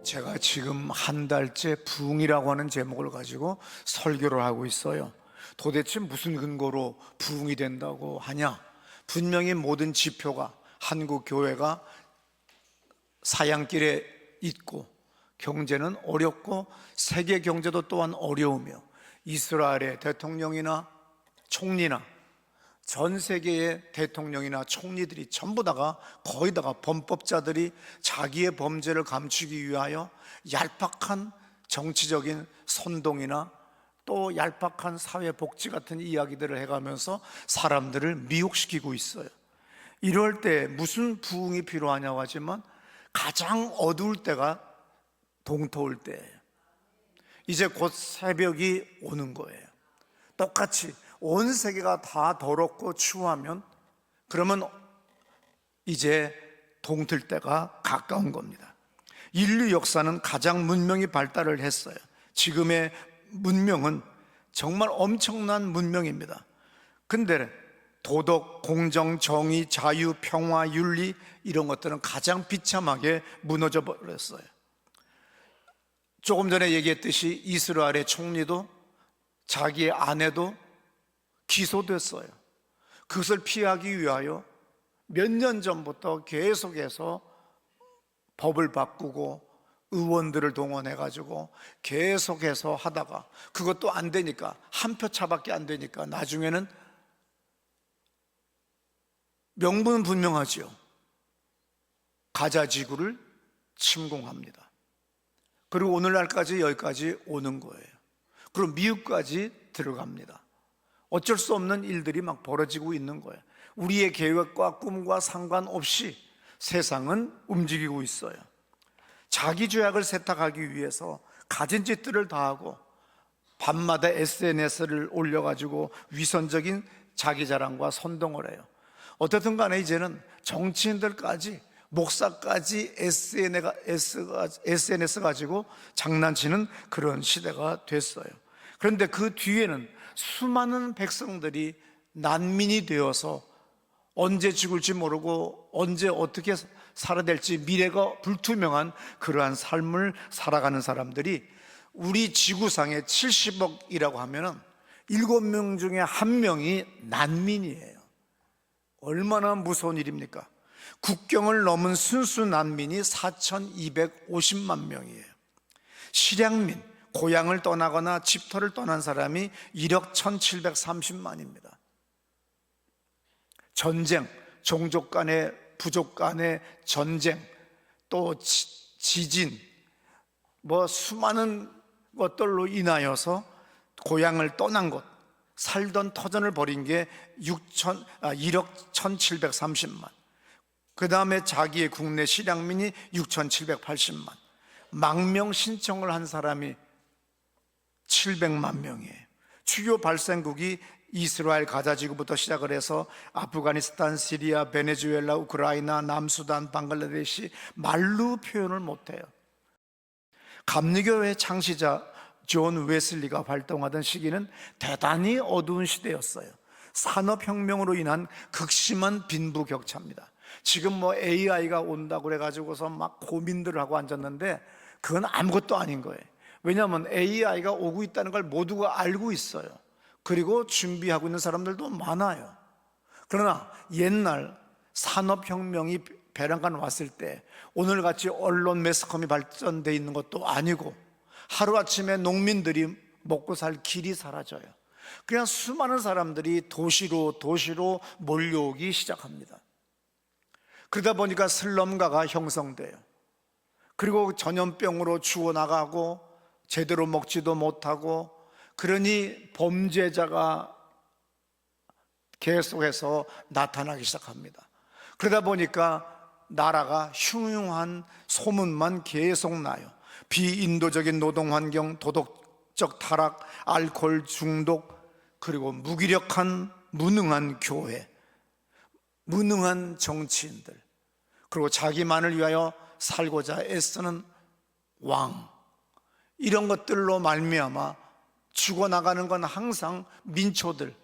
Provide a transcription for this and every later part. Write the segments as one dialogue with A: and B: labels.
A: 제가 지금 한 달째 부흥이라고 하는 제목을 가지고 설교를 하고 있어요. 도대체 무슨 근거로 부흥이 된다고 하냐? 분명히 모든 지표가 한국 교회가 사양길에 있고 경제는 어렵고 세계 경제도 또한 어려우며 이스라엘의 대통령이나 총리나 전 세계의 대통령이나 총리들이 전부 다가 거의 다가 범법자들이 자기의 범죄를 감추기 위하여 얄팍한 정치적인 선동이나 또 얄팍한 사회복지 같은 이야기들을 해가면서 사람들을 미혹시키고 있어요. 이럴 때 무슨 부흥이 필요하냐고 하지만 가장 어두울 때가 동토일 때예요. 이제 곧 새벽이 오는 거예요. 똑같이 온 세계가 다 더럽고 추하면 그러면 이제 동틀 때가 가까운 겁니다. 인류 역사는 가장 문명이 발달을 했어요. 지금의 문명은 정말 엄청난 문명입니다. 근데 도덕, 공정, 정의, 자유, 평화, 윤리 이런 것들은 가장 비참하게 무너져 버렸어요. 조금 전에 얘기했듯이 이스라엘의 총리도 자기의 아내도 기소됐어요. 그것을 피하기 위하여 몇 년 전부터 계속해서 법을 바꾸고 의원들을 동원해가지고 계속해서 하다가 그것도 안 되니까 한 표 차밖에 안 되니까 나중에는 명분은 분명하지요. 가자 지구를 침공합니다. 그리고 오늘날까지 여기까지 오는 거예요. 그리고 미국까지 들어갑니다. 어쩔 수 없는 일들이 막 벌어지고 있는 거예요. 우리의 계획과 꿈과 상관없이 세상은 움직이고 있어요. 자기 죄악을 세탁하기 위해서 가진 짓들을 다 하고 밤마다 SNS를 올려가지고 위선적인 자기 자랑과 선동을 해요. 어쨌든 간에 이제는 정치인들까지 목사까지 SNS 가지고 장난치는 그런 시대가 됐어요. 그런데 그 뒤에는 수많은 백성들이 난민이 되어서 언제 죽을지 모르고 언제 어떻게 살아야 될지 미래가 불투명한 그러한 삶을 살아가는 사람들이 우리 지구상에 70억이라고 하면은 7명 중에 1명이 난민이에요. 얼마나 무서운 일입니까? 국경을 넘은 순수 난민이 4,250만 명이에요. 실향민, 고향을 떠나거나 집터를 떠난 사람이 1억 1,730만입니다. 전쟁, 종족 간의 부족 간의 전쟁, 또 지진, 수많은 것들로 인하여서 고향을 떠난 것, 살던 터전을 벌인 게 1억 1,730만. 그 다음에 자기의 국내 실향민이 6,780만. 망명 신청을 한 사람이 700만 명이에요. 주요 발생국이 이스라엘 가자지구부터 시작을 해서 아프가니스탄, 시리아, 베네수엘라, 우크라이나, 남수단, 방글라데시 말로 표현을 못해요. 감리교회 창시자 존 웨슬리가 활동하던 시기는 대단히 어두운 시대였어요. 산업혁명으로 인한 극심한 빈부격차입니다. 지금 AI가 온다고 그래가지고서 막 고민들을 하고 앉았는데 그건 아무것도 아닌 거예요. 왜냐하면 AI가 오고 있다는 걸 모두가 알고 있어요. 그리고 준비하고 있는 사람들도 많아요. 그러나 옛날 산업혁명이 배란간 왔을 때 오늘같이 언론 매스컴이 발전되어 있는 것도 아니고 하루아침에 농민들이 먹고 살 길이 사라져요. 그냥 수많은 사람들이 도시로 몰려오기 시작합니다. 그러다 보니까 슬럼가가 형성돼요. 그리고 전염병으로 죽어나가고 제대로 먹지도 못하고 그러니 범죄자가 계속해서 나타나기 시작합니다. 그러다 보니까 나라가 흉흉한 소문만 계속 나요. 비인도적인 노동환경, 도덕적 타락, 알코올 중독, 그리고 무기력한 무능한 교회, 무능한 정치인들, 그리고 자기만을 위하여 살고자 애쓰는 왕, 이런 것들로 말미암아 죽어나가는 건 항상 민초들,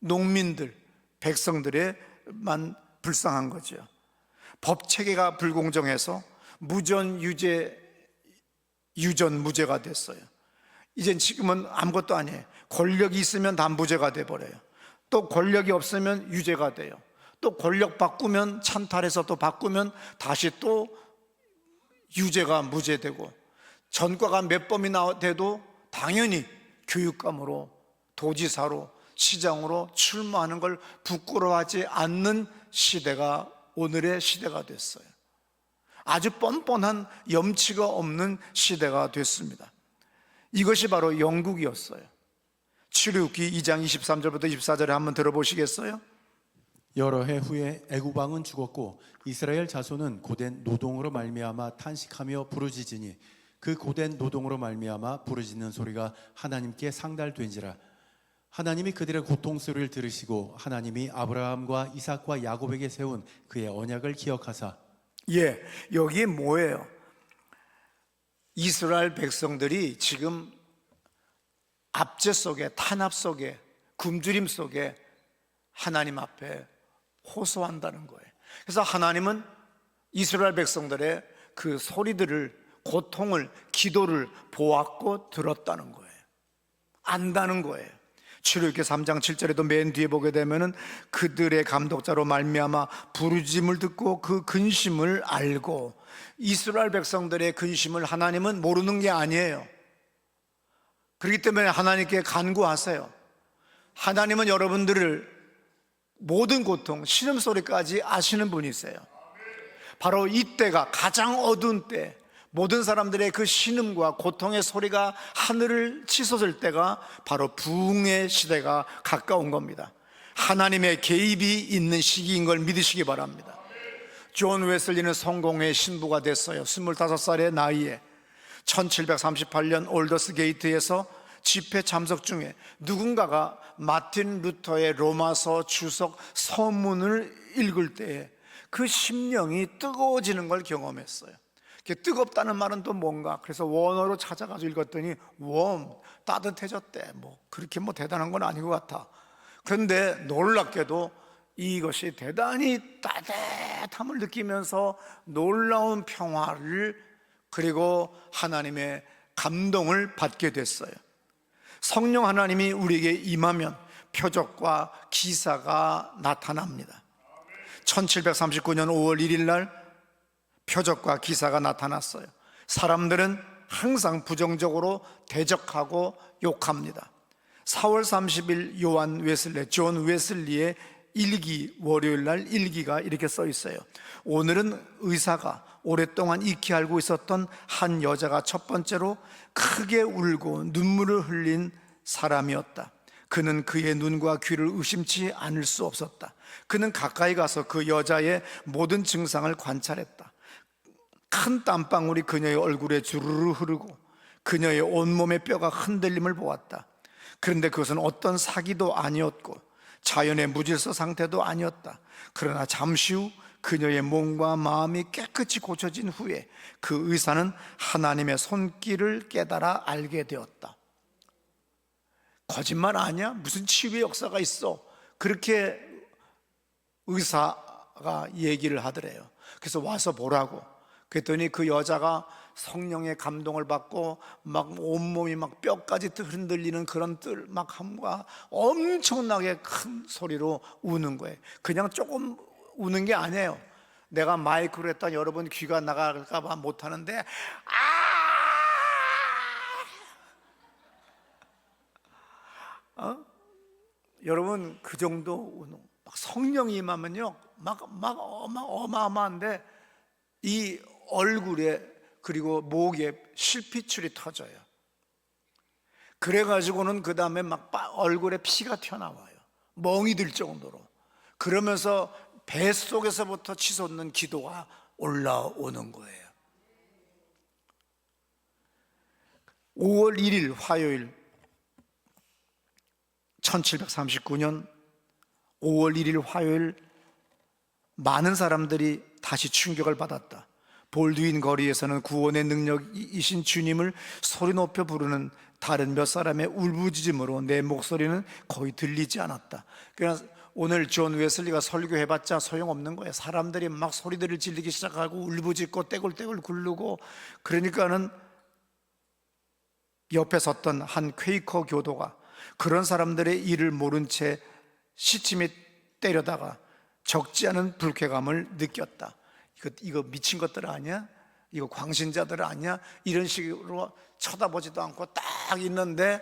A: 농민들, 백성들에만 불쌍한 거죠. 법 체계가 불공정해서 무전유죄 유전무죄가 됐어요. 이젠 지금은 아무것도 아니에요. 권력이 있으면 다 무죄가 돼버려요. 또 권력이 없으면 유죄가 돼요. 또 권력 바꾸면, 찬탈해서 또 바꾸면 다시 또 유죄가 무죄되고, 전과가 몇 번이나 돼도 당연히 교육감으로, 도지사로, 시장으로 출마하는 걸 부끄러워하지 않는 시대가 오늘의 시대가 됐어요. 아주 뻔뻔한 염치가 없는 시대가 됐습니다. 이것이 바로 영국이었어요. 출애굽기 2장 23절부터 24절에 한번 들어보시겠어요?
B: 여러 해 후에 애굽 왕은 죽었고 이스라엘 자손은 고된 노동으로 말미암아 탄식하며 부르짖으니 그 고된 노동으로 말미암아 부르짖는 소리가 하나님께 상달된지라. 하나님이 그들의 고통 소리를 들으시고 하나님이 아브라함과 이삭과 야곱에게 세운 그의 언약을 기억하사.
A: 여기에 뭐예요? 이스라엘 백성들이 지금 압제 속에, 탄압 속에, 굶주림 속에 하나님 앞에 호소한다는 거예요. 그래서 하나님은 이스라엘 백성들의 그 소리들을, 고통을, 기도를 보았고 들었다는 거예요. 안다는 거예요. 출애굽기 3장 7절에도 맨 뒤에 보게 되면은 그들의 감독자로 말미암아 부르짖음을 듣고 그 근심을 알고. 이스라엘 백성들의 근심을 하나님은 모르는 게 아니에요. 그렇기 때문에 하나님께 간구하세요. 하나님은 여러분들을 모든 고통, 신음소리까지 아시는 분이세요. 바로 이때가 가장 어두운 때, 모든 사람들의 그 신음과 고통의 소리가 하늘을 치솟을 때가 바로 부흥의 시대가 가까운 겁니다. 하나님의 개입이 있는 시기인 걸 믿으시기 바랍니다. 존 웨슬리는 성공의 신부가 됐어요. 25살의 나이에 1738년 올더스 게이트에서 집회 참석 중에 누군가가 마틴 루터의 로마서 주석 서문을 읽을 때에 그 심령이 뜨거워지는 걸 경험했어요. 뜨겁다는 말은 또 뭔가, 그래서 원어로 찾아가서 읽었더니 warm, 따뜻해졌대. 그렇게 대단한 건 아닌 것 같아. 그런데 놀랍게도 이것이 대단히 따뜻함을 느끼면서 놀라운 평화를, 그리고 하나님의 감동을 받게 됐어요. 성령 하나님이 우리에게 임하면 표적과 기사가 나타납니다. 1739년 5월 1일 날 표적과 기사가 나타났어요. 사람들은 항상 부정적으로 대적하고 욕합니다. 4월 30일 요한 웨슬리, 존 웨슬리의 일기, 월요일 날 일기가 이렇게 써 있어요. 오늘은 의사가 오랫동안 익히 알고 있었던 한 여자가 첫 번째로 크게 울고 눈물을 흘린 사람이었다. 그는 그의 눈과 귀를 의심치 않을 수 없었다. 그는 가까이 가서 그 여자의 모든 증상을 관찰했다. 큰 땀방울이 그녀의 얼굴에 주르르 흐르고 그녀의 온몸의 뼈가 흔들림을 보았다. 그런데 그것은 어떤 사기도 아니었고 자연의 무질서 상태도 아니었다. 그러나 잠시 후 그녀의 몸과 마음이 깨끗이 고쳐진 후에 그 의사는 하나님의 손길을 깨달아 알게 되었다. 거짓말 아니야? 무슨 치유의 역사가 있어? 그렇게 의사가 얘기를 하더래요. 그래서 와서 보라고. 그랬더니 그 여자가 성령의 감동을 받고 막 온몸이 막 뼈까지 흔들리는 그런 막 함과 엄청나게 큰 소리로 우는 거예요. 그냥 조금 우는 게 아니에요. 내가 마이크로 했다 여러분 귀가 나갈까 봐 못하는데 여러분 그 정도 우는, 막 성령이 임하면요 막 어마어마한데 이 얼굴에 그리고 목에 실핏줄이 터져요. 그래가지고는 그 다음에 막 얼굴에 피가 튀어나와요. 멍이 들 정도로. 그러면서 뱃속에서부터 치솟는 기도가 올라오는 거예요. 5월 1일 화요일 1739년 5월 1일 화요일 많은 사람들이 다시 충격을 받았다. 볼드윈 거리에서는 구원의 능력이신 주님을 소리 높여 부르는 다른 몇 사람의 울부짖음으로 내 목소리는 거의 들리지 않았다. 그러나 오늘 존 웨슬리가 설교해봤자 소용없는 거예요. 사람들이 막 소리들을 지르기 시작하고 울부짖고 떼굴떼굴 굴르고, 그러니까는 옆에 섰던 한 퀘이커 교도가 그런 사람들의 일을 모른 채 시침이 때려다가 적지 않은 불쾌감을 느꼈다. 이거 미친 것들 아니야? 이거 광신자들 아니야? 이런 식으로 쳐다보지도 않고 딱 있는데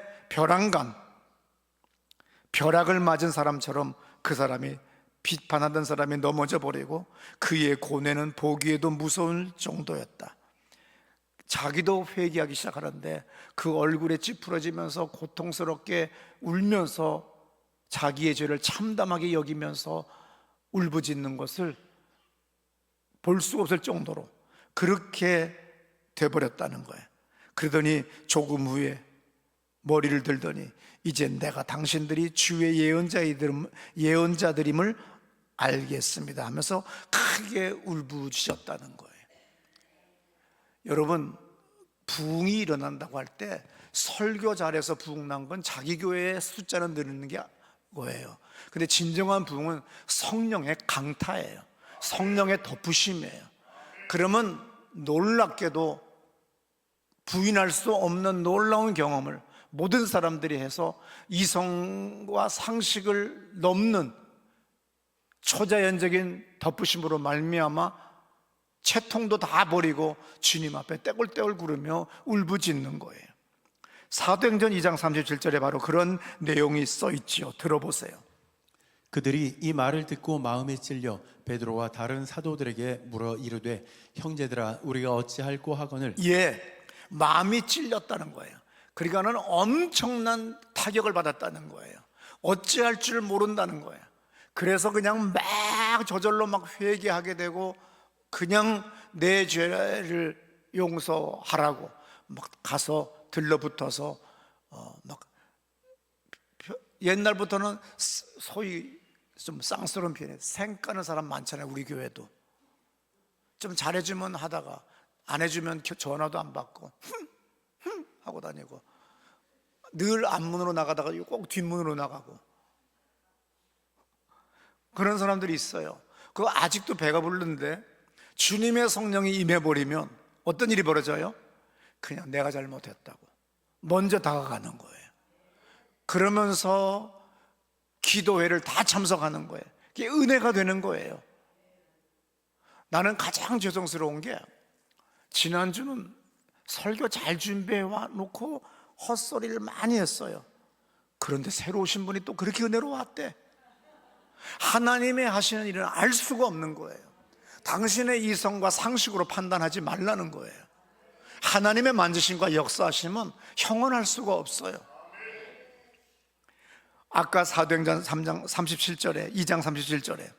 A: 벼락을 맞은 사람처럼 그 사람이, 비판하던 사람이 넘어져 버리고 그의 고뇌는 보기에도 무서울 정도였다. 자기도 회개하기 시작하는데 그 얼굴에 찌푸러지면서 고통스럽게 울면서 자기의 죄를 참담하게 여기면서 울부짖는 것을 볼 수 없을 정도로 그렇게 돼버렸다는 거예요. 그러더니 조금 후에 머리를 들더니 이제 내가 당신들이 주의 예언자들임을 알겠습니다 하면서 크게 울부짖었다는 거예요. 여러분, 부흥이 일어난다고 할 때 설교 잘해서 부흥 난 건 자기 교회의 숫자는 늘리는 게 거예요. 근데 진정한 부흥은 성령의 강타예요. 성령의 덮으심이에요. 그러면 놀랍게도 부인할 수 없는 놀라운 경험을 모든 사람들이 해서 이성과 상식을 넘는 초자연적인 덮으심으로 말미암아 채통도 다 버리고 주님 앞에 떼굴떼굴 구르며 울부짖는 거예요. 사도행전 2장 37절에 바로 그런 내용이 써 있지요. 들어보세요.
B: 그들이 이 말을 듣고 마음에 찔려 베드로와 다른 사도들에게 물어 이르되 형제들아 우리가 어찌할꼬 하거늘.
A: 마음이 찔렸다는 거예요. 그러니까는 엄청난 타격을 받았다는 거예요. 어찌할 줄 모른다는 거예요. 그래서 그냥 막 저절로 막 회개하게 되고 그냥 내 죄를 용서하라고 막 가서 들러붙어서 막 옛날부터는 소위 좀 쌍스러운 편이에요. 생까는 사람 많잖아요. 우리 교회도 좀 잘해주면 하다가 안 해주면 전화도 안 받고 하고 다니고 늘 앞문으로 나가다가 꼭 뒷문으로 나가고 그런 사람들이 있어요. 그거 아직도 배가 부르는데 주님의 성령이 임해버리면 어떤 일이 벌어져요? 그냥 내가 잘못했다고 먼저 다가가는 거예요. 그러면서 기도회를 다 참석하는 거예요. 그게 은혜가 되는 거예요. 나는 가장 죄송스러운 게 지난주는 설교 잘 준비해 놓고 헛소리를 많이 했어요. 그런데 새로 오신 분이 또 그렇게 은혜로 왔대. 하나님의 하시는 일은 알 수가 없는 거예요. 당신의 이성과 상식으로 판단하지 말라는 거예요. 하나님의 만지심과 역사하심은 형언할 수가 없어요. 아까 사도행전 3장 37절에 2장 37절에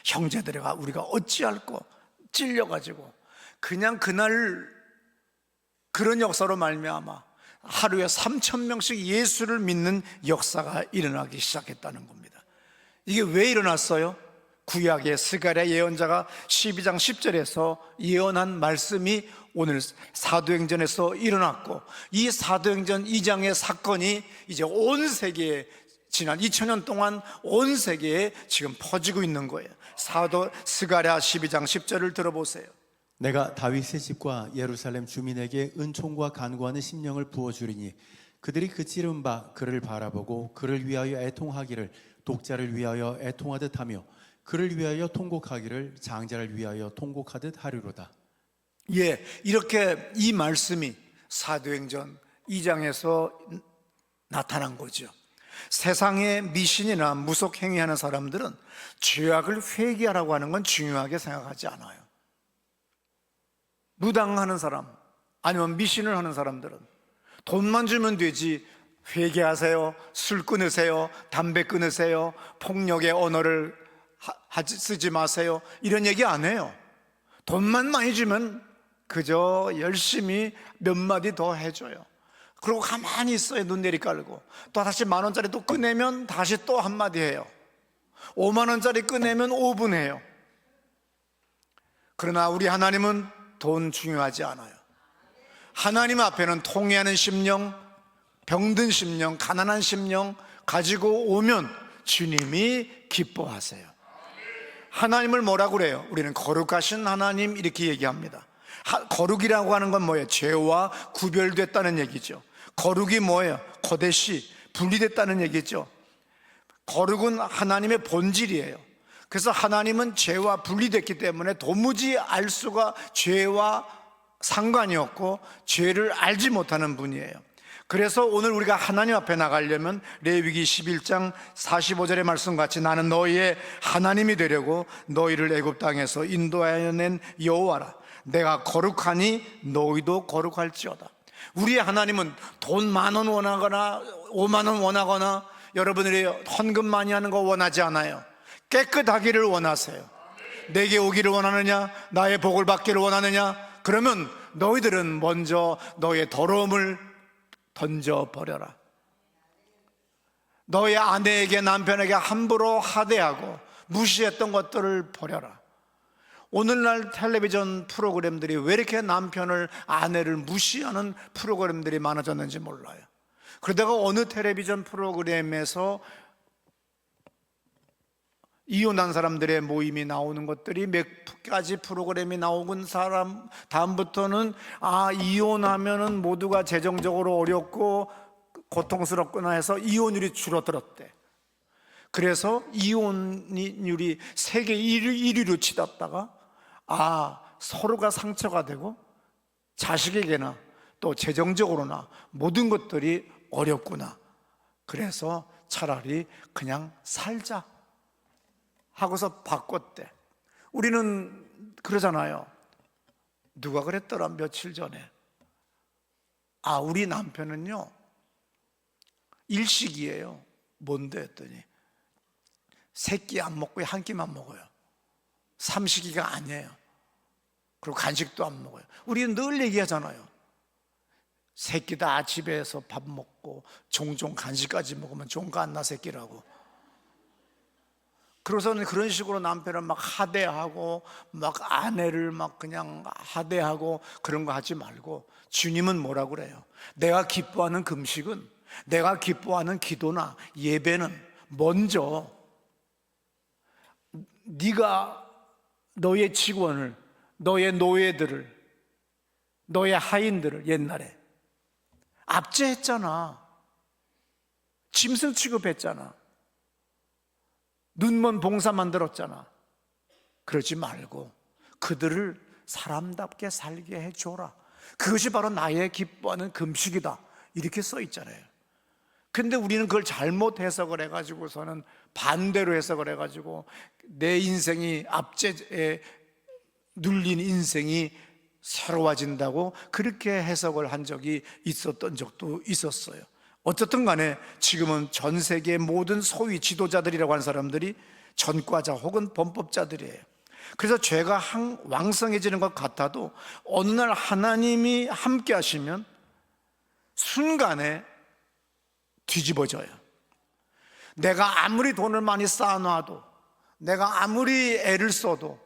A: 형제들아 우리가 어찌할꼬 찔려가지고 그냥 그날 그런 역사로 말미암아 하루에 3,000명씩 예수를 믿는 역사가 일어나기 시작했다는 겁니다. 이게 왜 일어났어요? 구약의 스가랴 예언자가 12장 10절에서 예언한 말씀이 오늘 사도행전에서 일어났고 이 사도행전 2장의 사건이 이제 온 세계에 지난 2000년 동안 온 세계에 지금 퍼지고 있는 거예요. 스가랴 12장 10절을 들어보세요.
B: 내가 다윗의 집과 예루살렘 주민에게 은총과 간구하는 심령을 부어주리니 그들이 그 찌른 바 그를 바라보고 그를 위하여 애통하기를 독자를 위하여 애통하듯 하며 그를 위하여 통곡하기를 장자를 위하여 통곡하듯 하리로다. 이렇게 이 말씀이 사도행전 2장에서 나타난 거죠. 세상에 미신이나 무속 행위하는 사람들은 죄악을 회개하라고 하는 건 중요하게 생각하지 않아요. 무당하는 사람 아니면 미신을 하는 사람들은 돈만 주면 되지 회개하세요, 술 끊으세요, 담배 끊으세요, 폭력의 언어를 쓰지 마세요 이런 얘기 안 해요. 돈만 많이 주면 그저 열심히 몇 마디 더 해줘요. 그리고 가만히 있어요. 눈 내리깔고 또 다시 10,000원짜리 또 꺼내면 다시 또 한마디 해요. 50,000원짜리 꺼내면 5분 해요. 그러나 우리 하나님은 돈 중요하지 않아요. 하나님 앞에는 통회하는 심령, 병든 심령, 가난한 심령 가지고 오면 주님이 기뻐하세요. 하나님을 뭐라고 그래요? 우리는 거룩하신 하나님 이렇게 얘기합니다. 거룩이라고 하는 건 뭐예요? 죄와 구별됐다는 얘기죠.
A: 거룩이 뭐예요? 거대시, 분리됐다는 얘기죠. 거룩은 하나님의 본질이에요. 그래서 하나님은 죄와 분리됐기 때문에 도무지 알 수가, 죄와 상관이 없고 죄를 알지 못하는 분이에요. 그래서 오늘 우리가 하나님 앞에 나가려면 레위기 11장 45절의 말씀같이 나는 너희의 하나님이 되려고 너희를 애굽 땅에서 인도하여 낸 여호와라. 내가 거룩하니 너희도 거룩할지어다. 우리의 하나님은 돈 10,000원 원하거나 50,000원 원하거나 여러분들이 헌금 많이 하는 거 원하지 않아요. 깨끗하기를 원하세요. 내게 오기를 원하느냐, 나의 복을 받기를 원하느냐, 그러면 너희들은 먼저 너의 더러움을 던져버려라. 너의 아내에게, 남편에게 함부로 하대하고 무시했던 것들을 버려라. 오늘날 텔레비전 프로그램들이 왜 이렇게 남편을, 아내를 무시하는 프로그램들이 많아졌는지 몰라요. 그러다가 어느 텔레비전 프로그램에서 이혼한 사람들의 모임이 나오는 것들이 몇 가지 프로그램이 나오는 사람, 다음부터는 이혼하면은 모두가 재정적으로 어렵고 고통스럽구나 해서 이혼율이 줄어들었대. 그래서 이혼율이 세계 1위로 치닫다가 서로가 상처가 되고 자식에게나 또 재정적으로나 모든 것들이 어렵구나. 그래서 차라리 그냥 살자 하고서 바꿨대. 우리는 그러잖아요. 누가 그랬더라 며칠 전에. 우리 남편은요 일식이에요. 뭔데 했더니 세 끼 안 먹고 한 끼만 먹어요. 삼식이가 아니에요. 그리고 간식도 안 먹어요. 우리는 늘 얘기하잖아요. 세 끼 다 집에서 밥 먹고 종종 간식까지 먹으면 종가 안 나 새끼라고. 그래서는 그런 식으로 남편을 막 하대하고 막 아내를 막 그냥 하대하고 그런 거 하지 말고, 주님은 뭐라 그래요? 내가 기뻐하는 금식은, 내가 기뻐하는 기도나 예배는 먼저 네가 너의 직원을, 너의 노예들을, 너의 하인들을 옛날에 압제했잖아. 짐승 취급했잖아. 눈먼 봉사 만들었잖아. 그러지 말고 그들을 사람답게 살게 해줘라. 그것이 바로 나의 기뻐하는 금식이다. 이렇게 써 있잖아요. 근데 우리는 그걸 잘못 해석을 해가지고서는 반대로 해석을 해가지고 내 인생이 압제에 눌린 인생이 새로워진다고 그렇게 해석을 한 적이 있었던 적도 있었어요. 어쨌든 간에 지금은 전 세계 모든 소위 지도자들이라고 하는 사람들이 전과자 혹은 범법자들이에요. 그래서 죄가 왕성해지는 것 같아도 어느 날 하나님이 함께 하시면 순간에 뒤집어져요. 내가 아무리 돈을 많이 쌓아놔도, 내가 아무리 애를 써도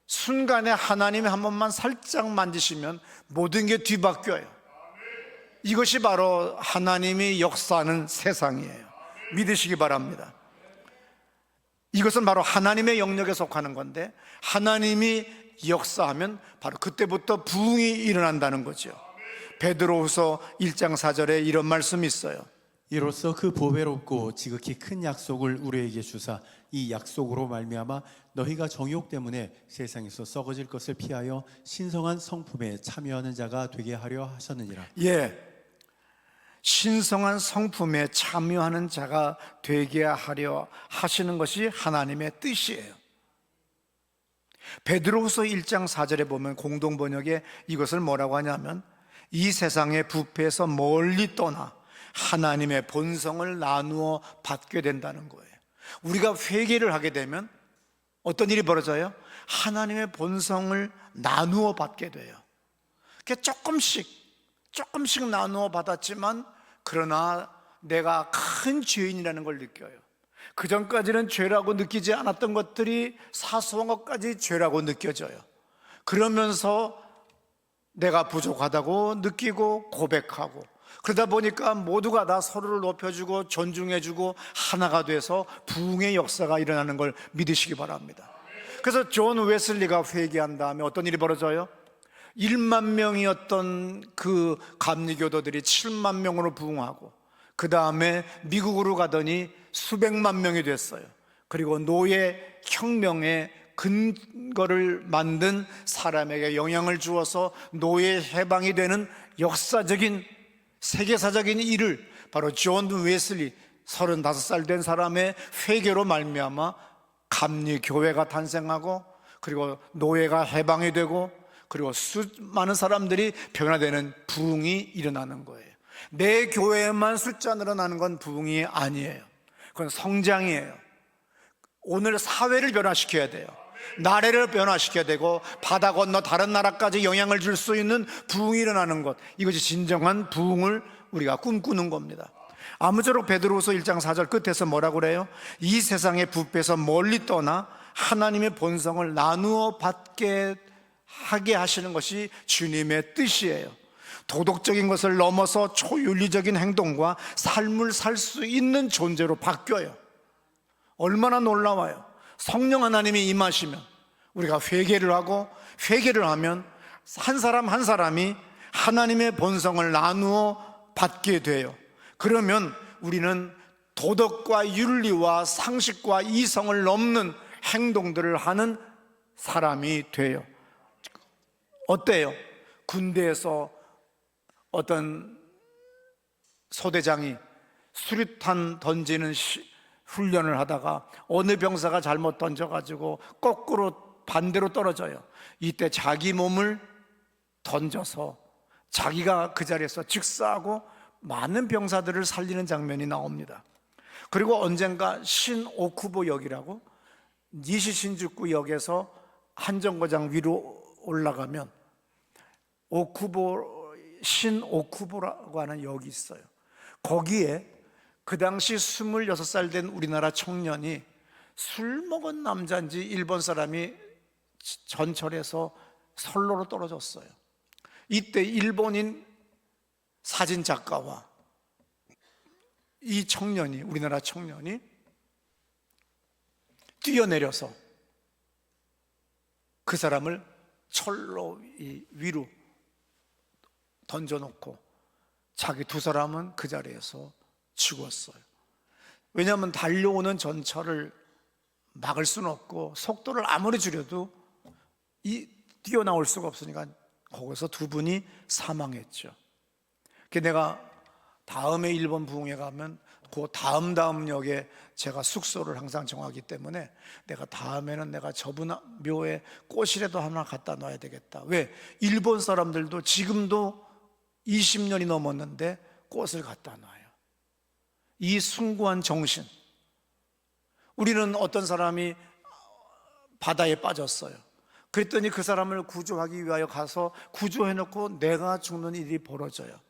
A: 순간에 하나님이 한 번만 살짝 만지시면 모든 게 뒤바뀌어요. 이것이 바로 하나님이 역사하는 세상이에요. 믿으시기 바랍니다. 이것은 바로 하나님의 영역에 속하는 건데, 하나님이 역사하면 바로 그때부터 부흥이 일어난다는 거죠. 베드로후서 1장 4절에 이런 말씀이 있어요.
B: 이로써 그 보배롭고 지극히 큰 약속을 우리에게 주사 이 약속으로 말미암아 너희가 정욕 때문에 세상에서 썩어질 것을 피하여 신성한 성품에 참여하는 자가 되게 하려 하셨느니라.
A: 신성한 성품에 참여하는 자가 되게 하려 하시는 것이 하나님의 뜻이에요. 베드로후서 1장 4절에 보면 공동 번역에 이것을 뭐라고 하냐면, 이 세상의 부패에서 멀리 떠나 하나님의 본성을 나누어 받게 된다는 거예요. 우리가 회개를 하게 되면 어떤 일이 벌어져요? 하나님의 본성을 나누어 받게 돼요. 조금씩 나누어 받았지만, 그러나 내가 큰 죄인이라는 걸 느껴요. 그 전까지는 죄라고 느끼지 않았던 것들이 사소한 것까지 죄라고 느껴져요. 그러면서 내가 부족하다고 느끼고 고백하고, 그러다 보니까 모두가 다 서로를 높여주고 존중해주고 하나가 돼서 부흥의 역사가 일어나는 걸 믿으시기 바랍니다. 그래서 존 웨슬리가 회개한 다음에 어떤 일이 벌어져요? 1만 명이었던 그 감리교도들이 7만 명으로 부흥하고, 그 다음에 미국으로 가더니 수백만 명이 됐어요. 그리고 노예 혁명의 근거를 만든 사람에게 영향을 주어서 노예 해방이 되는 역사적인 세계사적인 일을 바로 존 웨슬리 35살 된 사람의 회개로 말미암아 감리교회가 탄생하고, 그리고 노예가 해방이 되고, 그리고 수많은 사람들이 변화되는 부흥이 일어나는 거예요. 내 교회에만 숫자 늘어나는 건 부흥이 아니에요. 그건 성장이에요. 오늘 사회를 변화시켜야 돼요. 나라를 변화시켜야 되고, 바다 건너 다른 나라까지 영향을 줄 수 있는 부흥이 일어나는 것, 이것이 진정한 부흥을 우리가 꿈꾸는 겁니다. 아무쪼록 베드로후서 1장 4절 끝에서 뭐라고 그래요? 이 세상의 부패에서 멀리 떠나 하나님의 본성을 나누어 받게 하게 하시는 것이 주님의 뜻이에요. 도덕적인 것을 넘어서 초윤리적인 행동과 삶을 살 수 있는 존재로 바뀌어요. 얼마나 놀라워요. 성령 하나님이 임하시면, 우리가 회개를 하고, 회개를 하면 한 사람 한 사람이 하나님의 본성을 나누어 받게 돼요. 그러면 우리는 도덕과 윤리와 상식과 이성을 넘는 행동들을 하는 사람이 돼요. 어때요? 군대에서 어떤 소대장이 수류탄 던지는 훈련을 하다가 어느 병사가 잘못 던져가지고 거꾸로 반대로 떨어져요. 이때 자기 몸을 던져서 자기가 그 자리에서 즉사하고 많은 병사들을 살리는 장면이 나옵니다. 그리고 언젠가 신오쿠보 역이라고, 니시신주쿠 역에서 한정거장 위로 올라가면 신오쿠보라고 하는 역이 있어요. 거기에 그 당시 26살 된 우리나라 청년이 술 먹은 남자인지 일본 사람이 전철에서 선로로 떨어졌어요. 이때 일본인 사진 작가와 이 청년이, 우리나라 청년이 뛰어내려서 그 사람을 철로 위로 던져놓고 자기 두 사람은 그 자리에서 죽었어요. 왜냐하면 달려오는 전철을 막을 수는 없고, 속도를 아무리 줄여도 뛰어나올 수가 없으니까 거기서 두 분이 사망했죠. 내가 다음에 일본 부흥회 가면 그 다음 역에 제가 숙소를 항상 정하기 때문에, 내가 다음에는 내가 저분 묘에 꽃이라도 하나 갖다 놔야 되겠다. 왜? 일본 사람들도 지금도 20년이 넘었는데 꽃을 갖다 놔요. 이 숭고한 정신. 우리는 어떤 사람이 바다에 빠졌어요. 그랬더니 그 사람을 구조하기 위하여 가서 구조해놓고 내가 죽는 일이 벌어져요.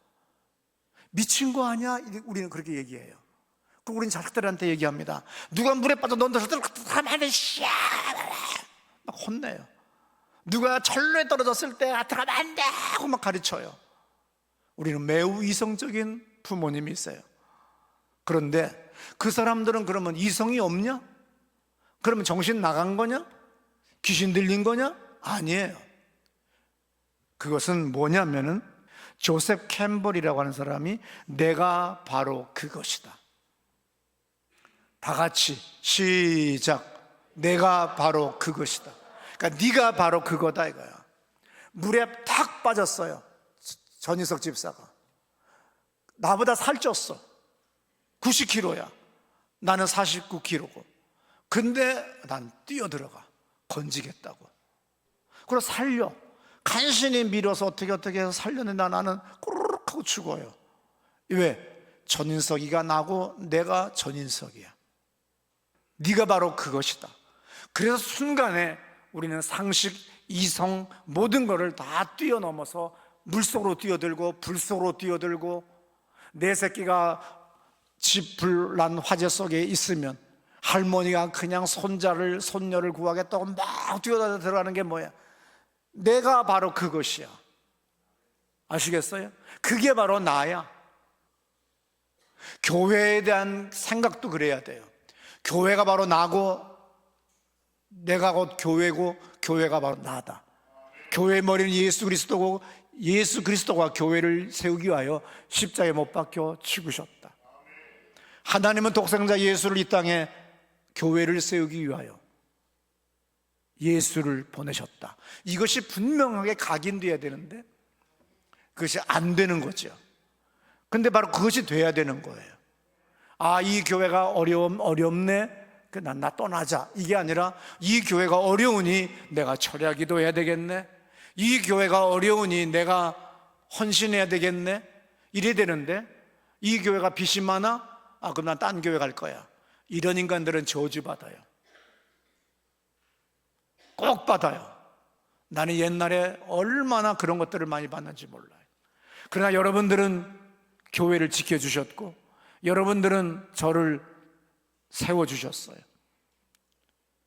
A: 미친 거 아니야? 우리는 그렇게 얘기해요. 그리고 우리는 자식들한테 얘기합니다. 누가 물에 빠져 넣는다 하면 안 돼, 막 혼내요. 누가 철로에 떨어졌을 때 들어가면 안 돼 하고 막 가르쳐요. 우리는 매우 이성적인 부모님이 있어요. 그런데 그 사람들은 그러면 이성이 없냐? 그러면 정신 나간 거냐? 귀신 들린 거냐? 아니에요. 그것은 뭐냐면은 조셉 캠벌이라고 하는 사람이 내가 바로 그것이다. 다 같이 시작. 내가 바로 그것이다. 그러니까 네가 바로 그거다 이거야. 물에 탁 빠졌어요. 전인석 집사가. 나보다 살쪘어. 90kg야. 나는 49kg고. 근데 난 뛰어들어가. 건지겠다고. 그리고 살려. 간신히 밀어서 어떻게 해서 살렸는데 나는 꾸르륵 하고 죽어요. 왜? 전인석이가 나고 내가 전인석이야. 네가 바로 그것이다. 그래서 순간에 우리는 상식, 이성, 모든 것을 다 뛰어넘어서 물속으로 뛰어들고 불 속으로 뛰어들고, 내 새끼가 집 불난 화재 속에 있으면 할머니가 그냥 손녀를 구하겠다고 막 뛰어들어가는 게 뭐야? 내가 바로 그것이야. 아시겠어요? 그게 바로 나야. 교회에 대한 생각도 그래야 돼요. 교회가 바로 나고, 내가 곧 교회고, 교회가 바로 나다. 교회의 머리는 예수 그리스도고 예수 그리스도가 교회를 세우기 위하여 십자가에 못 박혀 죽으셨다. 하나님은 독생자 예수를 이 땅에 교회를 세우기 위하여 예수를 보내셨다. 이것이 분명하게 각인돼야 되는데 그것이 안 되는 거죠. 근데 바로 그것이 돼야 되는 거예요. 아, 이 교회가 어렵네. 나 떠나자. 이게 아니라 이 교회가 어려우니 내가 철야 기도해야 되겠네. 이 교회가 어려우니 내가 헌신해야 되겠네. 이래야 되는데 이 교회가 빚이 많아? 아, 그럼 난 딴 교회 갈 거야. 이런 인간들은 저주받아요. 꼭 받아요. 나는 옛날에 얼마나 그런 것들을 많이 받는지 몰라요. 그러나 여러분들은 교회를 지켜주셨고 여러분들은 저를 세워주셨어요.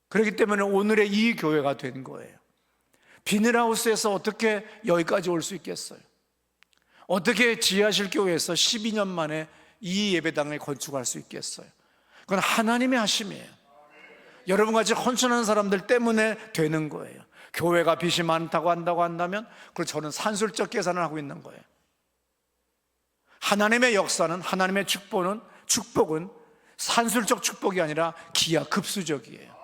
A: 그렇기 때문에 오늘의 이 교회가 된 거예요. 비닐하우스에서 어떻게 여기까지 올 수 있겠어요? 어떻게 지하실 교회에서 12년 만에 이 예배당을 건축할 수 있겠어요? 그건 하나님의 하심이에요. 여러분같이 헌신하는 사람들 때문에 되는 거예요. 교회가 빚이 많다고 한다면 그럼 저는 산술적 계산을 하고 있는 거예요. 하나님의 역사는, 하나님의 축복은 산술적 축복이 아니라 기하급수적이에요.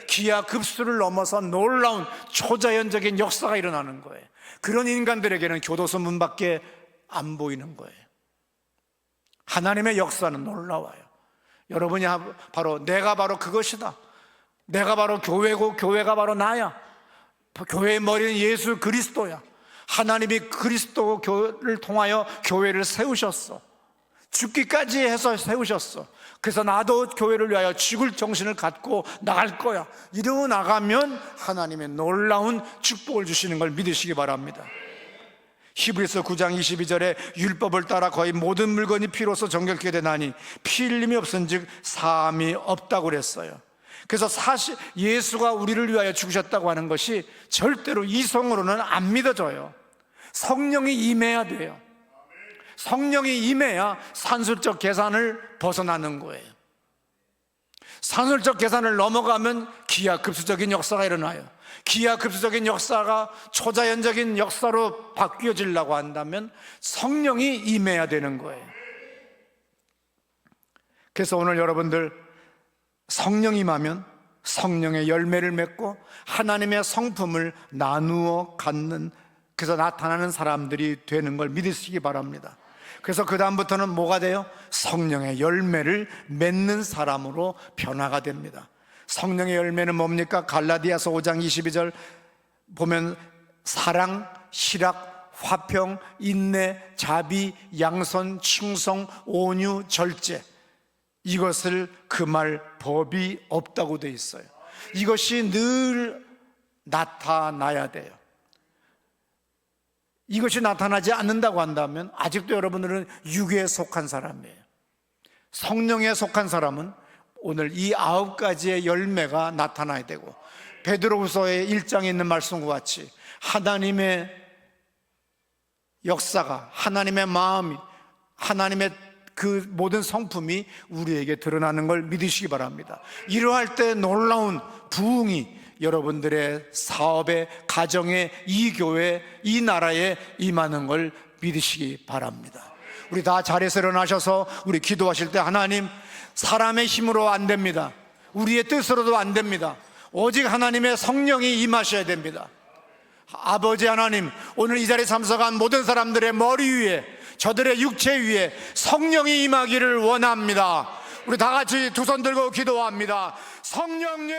A: 기하급수를 넘어서 놀라운 초자연적인 역사가 일어나는 거예요. 그런 인간들에게는 교도소 문 밖에 안 보이는 거예요. 하나님의 역사는 놀라워요. 여러분이 내가 바로 그것이다. 내가 바로 교회고 교회가 바로 나야. 교회의 머리는 예수 그리스도야. 하나님이 그리스도를 통하여 교회를 세우셨어. 죽기까지 해서 세우셨어. 그래서 나도 교회를 위하여 죽을 정신을 갖고 나갈 거야. 이러고 나가면 하나님의 놀라운 축복을 주시는 걸 믿으시기 바랍니다. 히브리서 9장 22절에 율법을 따라 거의 모든 물건이 피로써 정결케 되나니 피 흘림이 없은즉 사함이 없다고 그랬어요. 그래서 사실 예수가 우리를 위하여 죽으셨다고 하는 것이 절대로 이성으로는 안 믿어져요. 성령이 임해야 돼요. 성령이 임해야 산술적 계산을 벗어나는 거예요. 산술적 계산을 넘어가면 기하급수적인 역사가 일어나요. 기하급수적인 역사가 초자연적인 역사로 바뀌어지려고 한다면 성령이 임해야 되는 거예요. 그래서 오늘 여러분들 성령 임하면 성령의 열매를 맺고 하나님의 성품을 나누어 갖는, 그래서 나타나는 사람들이 되는 걸 믿으시기 바랍니다. 그래서 그 다음부터는 뭐가 돼요? 성령의 열매를 맺는 사람으로 변화가 됩니다. 성령의 열매는 뭡니까? 갈라디아서 5장 22절 보면 사랑, 희락, 화평, 인내, 자비, 양선, 충성, 온유, 절제, 이것을 금할 법이 없다고 돼 있어요. 이것이 늘 나타나야 돼요. 이것이 나타나지 않는다고 한다면 아직도 여러분들은 육에 속한 사람이에요. 성령에 속한 사람은 오늘 이 9가지의 열매가 나타나야 되고, 베드로후서의 1장에 있는 말씀과 같이 하나님의 역사가, 하나님의 마음이, 하나님의 그 모든 성품이 우리에게 드러나는 걸 믿으시기 바랍니다. 이러할 때 놀라운 부흥이 여러분들의 사업에, 가정에, 이 교회, 이 나라에 임하는 걸 믿으시기 바랍니다. 우리 다 자리에서 일어나셔서 우리 기도하실 때, 하나님, 사람의 힘으로 안 됩니다. 우리의 뜻으로도 안 됩니다. 오직 하나님의 성령이 임하셔야 됩니다. 아버지 하나님, 오늘 이 자리에 참석한 모든 사람들의 머리 위에, 저들의 육체 위에 성령이 임하기를 원합니다. 우리 다 같이 두 손 들고 기도합니다. 성령님,